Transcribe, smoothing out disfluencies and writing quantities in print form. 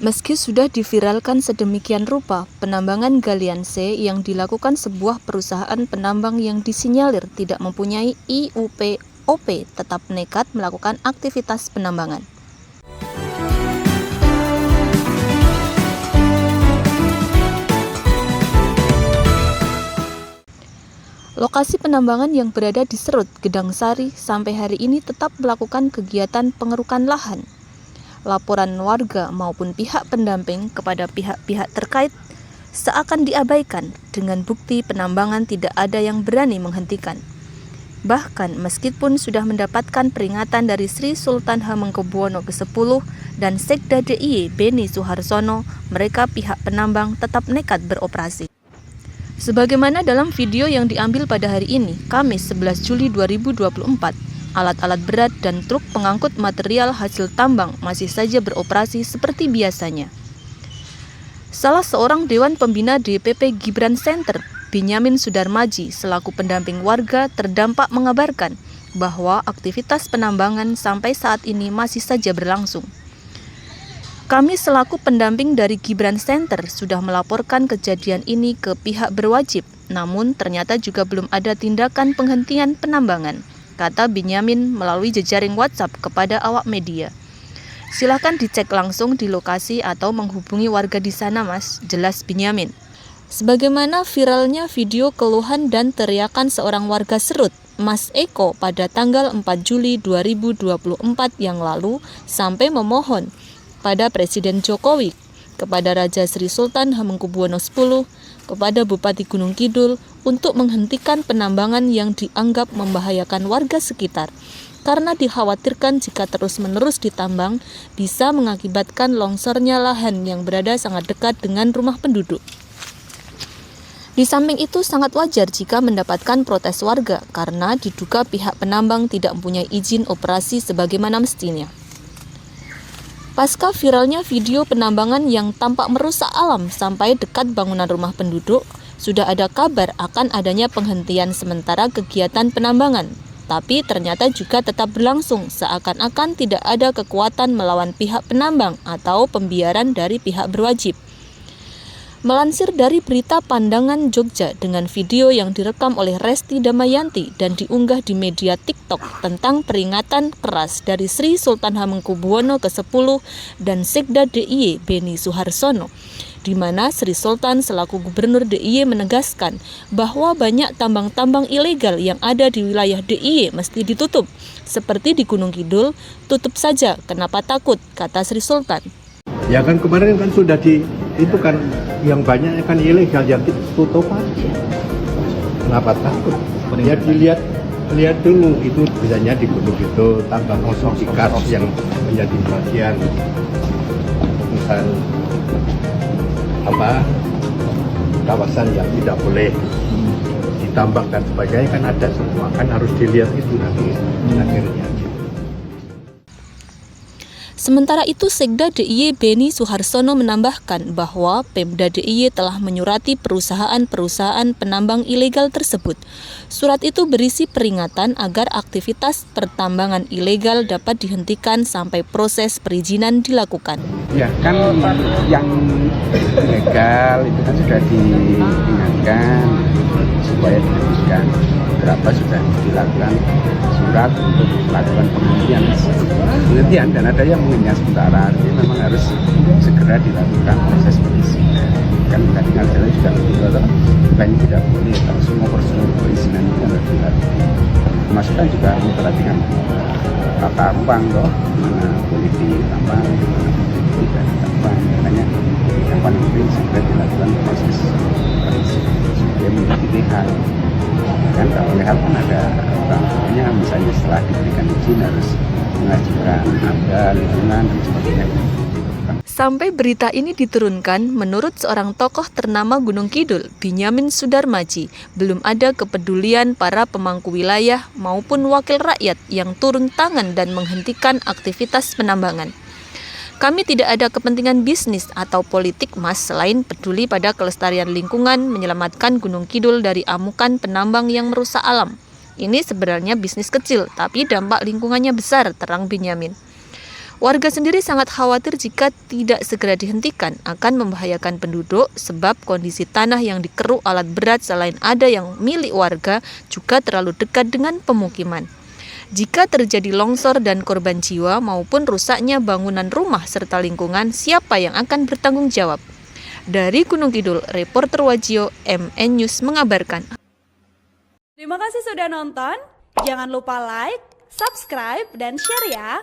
Meski sudah diviralkan sedemikian rupa, penambangan galian C yang dilakukan sebuah perusahaan penambang yang disinyalir tidak mempunyai IUP-OP tetap nekat melakukan aktivitas penambangan. Lokasi penambangan yang berada di Serut, Gedang Sari sampai hari ini tetap melakukan kegiatan pengerukan lahan. Laporan warga maupun pihak pendamping kepada pihak-pihak terkait seakan diabaikan dengan bukti penambangan tidak ada yang berani menghentikan. Bahkan meskipun sudah mendapatkan peringatan dari Sri Sultan Hamengkubuwono ke-10 dan Sekda DIY Beni Suharsono, mereka pihak penambang tetap nekat beroperasi. Sebagaimana dalam video yang diambil pada hari ini, Kamis 11 Juli 2024, alat-alat berat dan truk pengangkut material hasil tambang masih saja beroperasi seperti biasanya. Salah seorang Dewan Pembina DPP Gibran Center, Binyamin Sudarmaji, selaku pendamping warga terdampak mengabarkan bahwa aktivitas penambangan sampai saat ini masih saja berlangsung. Kami selaku pendamping dari Gibran Center sudah melaporkan kejadian ini ke pihak berwajib, namun ternyata juga belum ada tindakan penghentian penambangan, kata Binyamin melalui jejaring WhatsApp kepada awak media. Silahkan dicek langsung di lokasi atau menghubungi warga di sana, Mas, jelas Binyamin. Sebagaimana viralnya video keluhan dan teriakan seorang warga Serut, Mas Eko, pada tanggal 4 Juli 2024 yang lalu sampai memohon pada Presiden Jokowi, kepada Raja Sri Sultan Hamengkubuwono X, kepada Bupati Gunung Kidul untuk menghentikan penambangan yang dianggap membahayakan warga sekitar, karena dikhawatirkan jika terus-menerus ditambang bisa mengakibatkan longsornya lahan yang berada sangat dekat dengan rumah penduduk. Di samping itu sangat wajar jika mendapatkan protes warga karena diduga pihak penambang tidak mempunyai izin operasi sebagaimana mestinya. Pasca viralnya video penambangan yang tampak merusak alam sampai dekat bangunan rumah penduduk, sudah ada kabar akan adanya penghentian sementara kegiatan penambangan, tapi ternyata juga tetap berlangsung seakan-akan tidak ada kekuatan melawan pihak penambang atau pembiaran dari pihak berwajib. Melansir dari berita Pandangan Jogja dengan video yang direkam oleh Resti Damayanti dan diunggah di media TikTok tentang peringatan keras dari Sri Sultan Hamengkubuwono ke-10 dan Sekda DIY Beni Suharsono, di mana Sri Sultan selaku Gubernur DIY menegaskan bahwa banyak tambang-tambang ilegal yang ada di wilayah DIY mesti ditutup. Seperti di Gunung Kidul, tutup saja, kenapa takut, kata Sri Sultan. Ya kan kemarin kan sudah itu kan yang banyak kan ilegal, yang tutup aja. Kenapa takut? Ya lihat dulu itu misalnya di Gunung itu tambang kosong kars yang menjadi bagian misal kawasan yang tidak boleh ditambang dan sebagainya kan ada semua, kan harus dilihat itu nanti akhirnya. Sementara itu, Sekda DIY Beni Suharsono menambahkan bahwa Pemda DIY telah menyurati perusahaan-perusahaan penambang ilegal tersebut. Surat itu berisi peringatan agar aktivitas pertambangan ilegal dapat dihentikan sampai proses perizinan dilakukan. Ya kan yang ilegal itu kan sudah diingatkan supaya dihentikan. Berapa sudah dilakukan surat untuk melakukan penghentian dan ada yang menghentikan sementara, jadi memang harus segera dilakukan proses perizinan. Kan tadi ngajarnya juga bukan tidak boleh, kalau semua prosedur perizinan itu harus dilakukan. Termasuk kan juga memperhatikan tata ruang loh, mana boleh ditambang, tidak ditambang, makanya yang paling penting segera dilakukan proses perizinan supaya menjadi legal. Kan kalau legal kan ada rangkaiannya, misalnya setelah diberikan izin harus mengajukan ada lingkungan dan sebagainya. Sampai berita ini diturunkan, menurut seorang tokoh ternama Gunung Kidul, Binyamin Sudarmaji, belum ada kepedulian para pemangku wilayah maupun wakil rakyat yang turun tangan dan menghentikan aktivitas penambangan. Kami tidak ada kepentingan bisnis atau politik, Mas, selain peduli pada kelestarian lingkungan, menyelamatkan Gunung Kidul dari amukan penambang yang merusak alam. Ini sebenarnya bisnis kecil, tapi dampak lingkungannya besar, terang Binyamin. Warga sendiri sangat khawatir jika tidak segera dihentikan akan membahayakan penduduk sebab kondisi tanah yang dikeruk alat berat selain ada yang milik warga juga terlalu dekat dengan pemukiman. Jika terjadi longsor dan korban jiwa maupun rusaknya bangunan rumah serta lingkungan, siapa yang akan bertanggung jawab? Dari Gunung Kidul, reporter Wajio MN News mengabarkan. Terima kasih sudah nonton. Jangan lupa like, subscribe, dan share ya.